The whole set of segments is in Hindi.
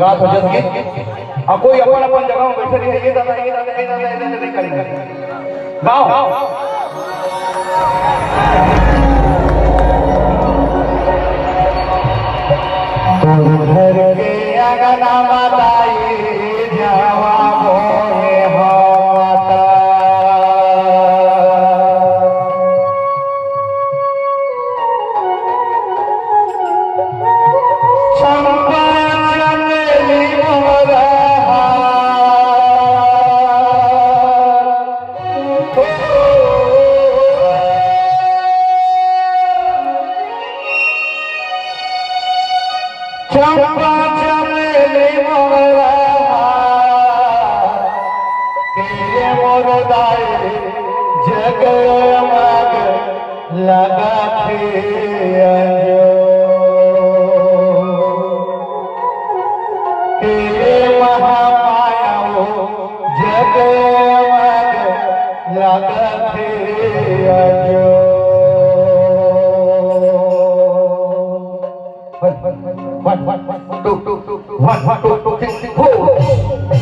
गात हो जस गीत आ कोई अपन अपन जगह में बैठे रहे ये दादा ये दादा ये दादा ये दादा नहीं करेंगे गाओ तो घर के अंगना बताई जावा मोहे होता चंपा चमेली मोरा के मोरदाई जगमग लगा थे के महामाया जगमग लगा थे One, two, three, four.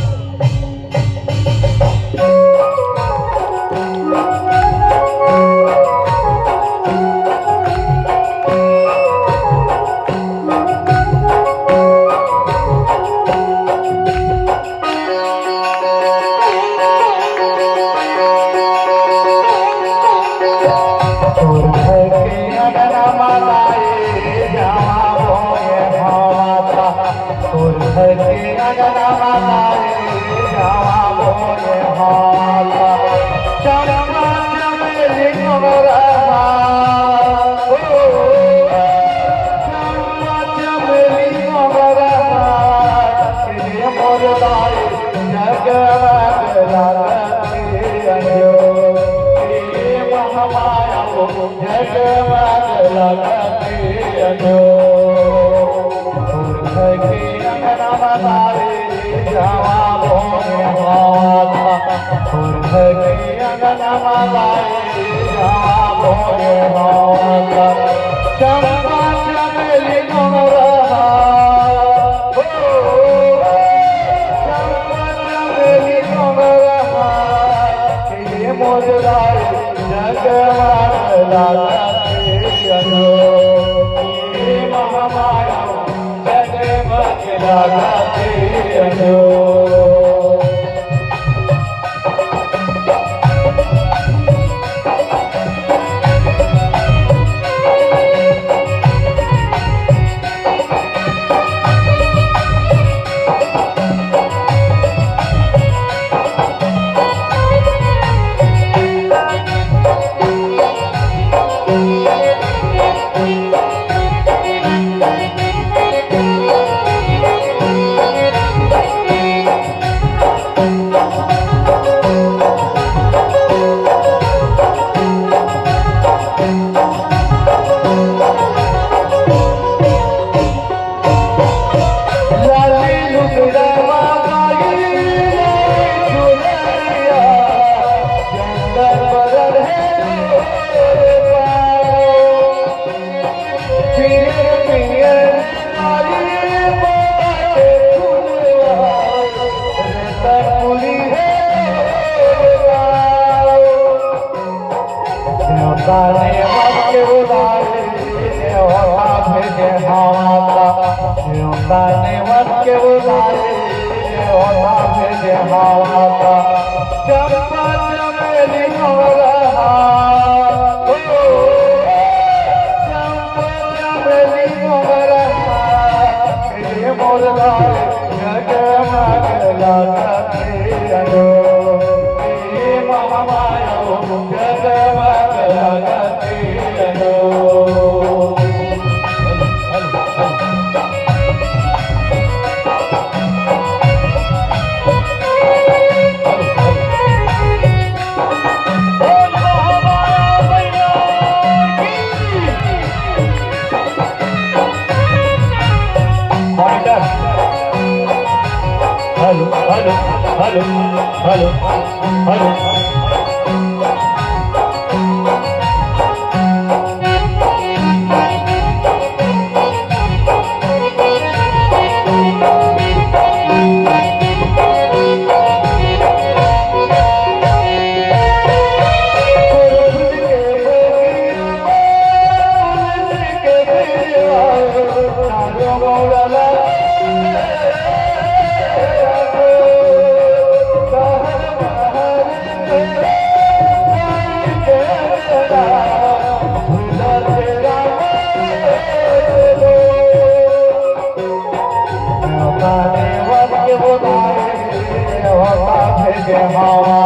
हवा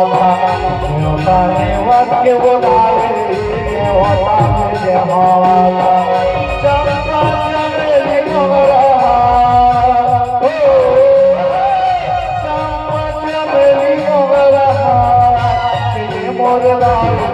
देवता देवत के बोलावे देवता मुझे हवा चंपा चमेली मोगरा चंपा चमेली मोगरा मोर लाल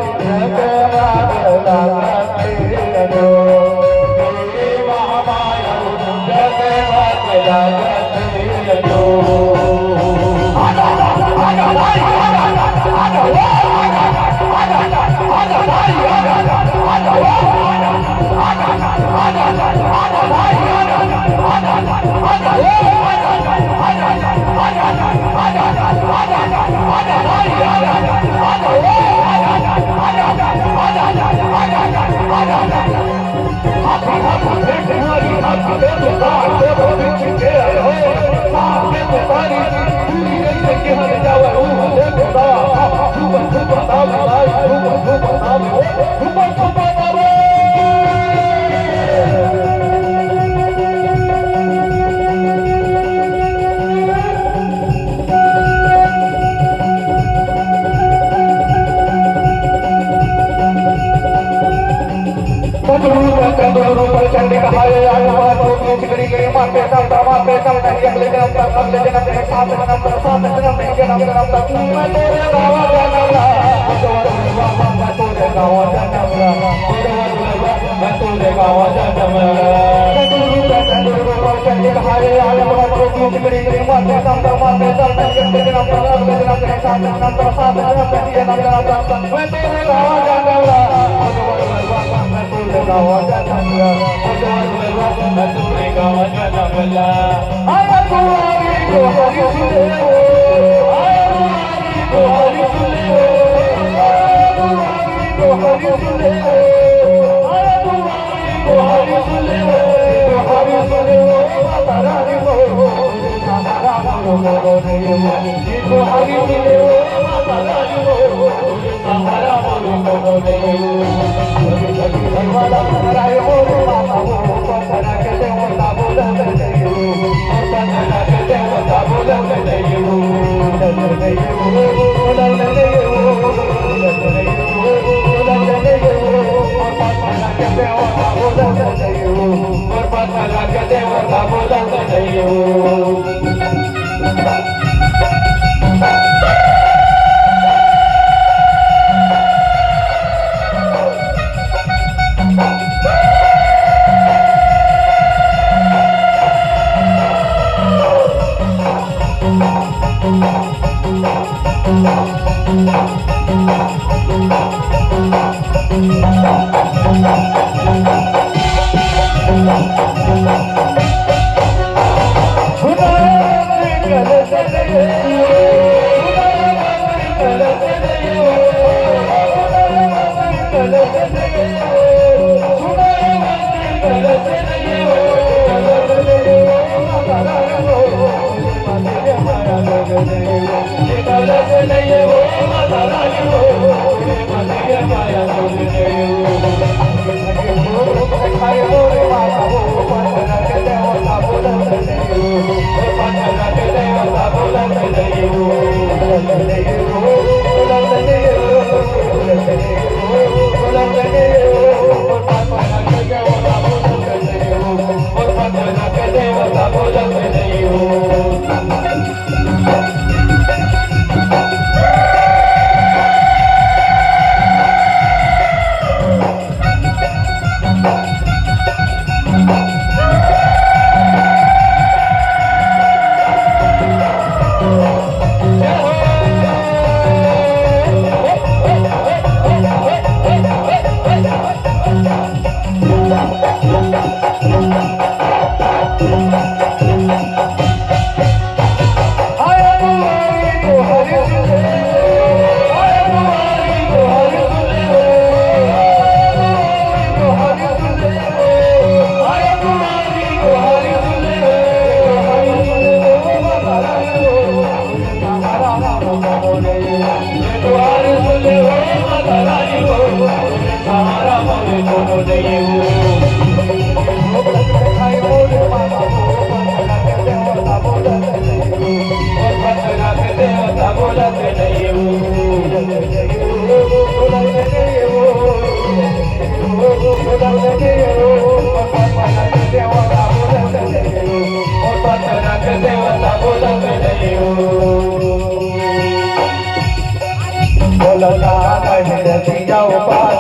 થઈ જાઓ પાર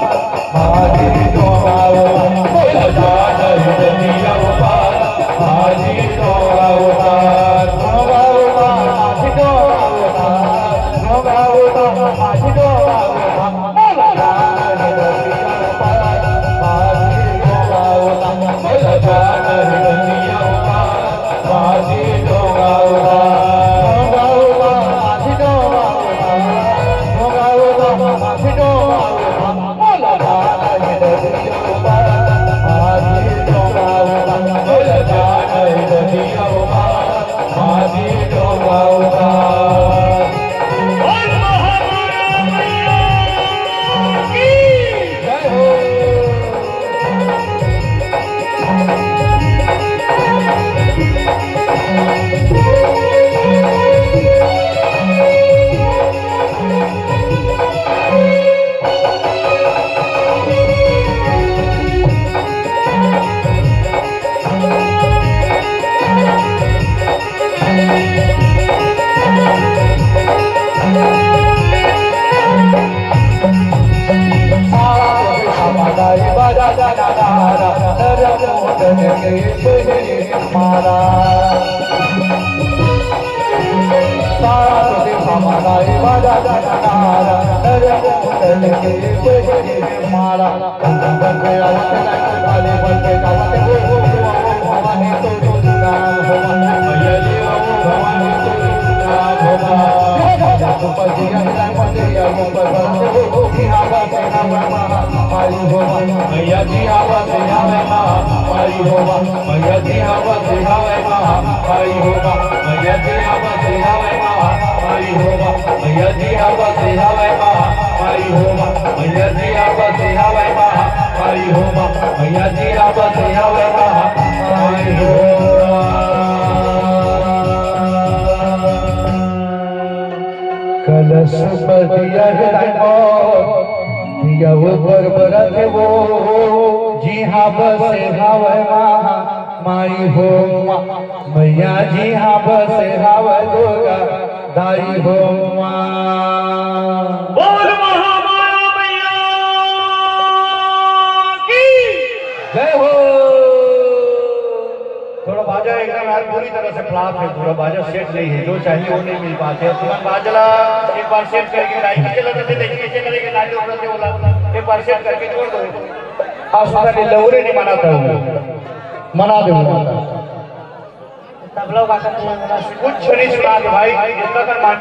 હાજી તો આવો બોલતા નહીં થઈ જાઓ પાર હાજી તો આવો પાર હાજી તો આવો પાર હાજી તો આવો બોલતા નહીં થઈ જાઓ પાર હાજી તો આવો બોલતા નહીં થઈ જાઓ પાર હાજી તો આવો कलश पर दिया दिया ऊपर बरत वो जी हाँ बसे हावे माई हो मैया जी हाँ बसे हावे दुर्गा दाई हो बोल महामाया मैया की जय हो। थोड़ा बाजा एकदम यार पूरी तरह से फ्लॉप है, थोड़ा बाजा सेट नहीं है, जो चाहिए वो नहीं मिल पाते। तुम्हारा बाजला एक बार सेट करके लाइट चला करते देखिए कैसे करेंगे लाइट ऊपर से बोला एक बार सेट करके छोड़ दो। आज सुधा ने लवरे नहीं मनाता हूँ मना दो सब लोग आकर कुछ नहीं सुना दे भाई जितना कर मान